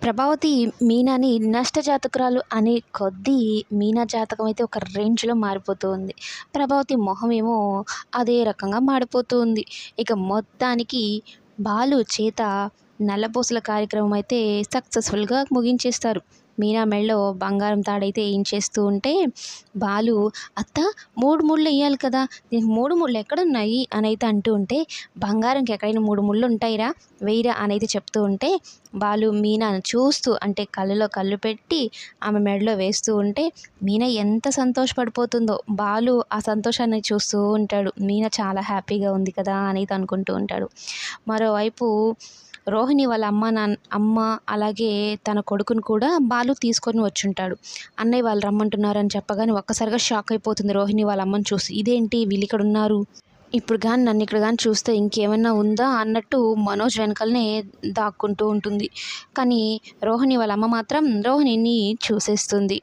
ప్రభావతి మీనాని నష్టజాతకురాలు అనే కొద్దీ మీనా జాతకం అయితే ఒక రేంజ్‌లో మారిపోతూ ఉంది. ప్రభావతి మొహం ఏమో అదే రకంగా మాడిపోతూ ఉంది. ఇక మొత్తానికి బాలు చేత నల్లపూసల కార్యక్రమం అయితే సక్సెస్‌ఫుల్‌గా ముగించేస్తారు. మీనా మెడలో బంగారం తాడైతే ఏయించేస్తూ ఉంటే బాలు "అత్త 3 ముళ్ళెయ్యాలి కదా! దీనికి 3 ముళ్ళు ఎక్కడున్నాయి?" అనైతే అంటూ ఉంటే "బంగారంకి ఎక్కడైనా 3 ముళ్ళుంటాయిరా వెయ్యిరా" అనైతే చెప్తూ ఉంటే బాలు మీనాను చూస్తూ అంటే కళ్ళలో కళ్ళు పెట్టి ఆమె మెడలో వేస్తూ ఉంటే మీనా ఎంత సంతోషపడిపోతుందో. బాలు ఆ సంతోషాన్ని చూస్తూ ఉంటాడు. మీనా చాలా హ్యాపీగా ఉంది కదా అనేది అనుకుంటూ ఉంటాడు. మరోవైపు రోహిణి వాళ్ళ అమ్మ అలాగే తన కొడుకుని కూడా బాలు తీసుకొని వచ్చుంటాడు. అన్నయ్య వాళ్ళు రమ్మంటున్నారని చెప్పగానే ఒక్కసారిగా షాక్ అయిపోతుంది రోహిణి వాళ్ళ అమ్మని చూసి. ఇదేంటి వీళ్ళిక్కడున్నారు? ఇప్పుడు గాని నన్నిక్కడ గాని చూస్తే ఇంకేమన్నా ఉందా అన్నట్టు మనోజ్ వెనకాలనే దాక్కుంటూ ఉంటుంది. కానీ రోహిణి వాళ్ళ అమ్మ మాత్రం రోహిణిని చూసేస్తుంది.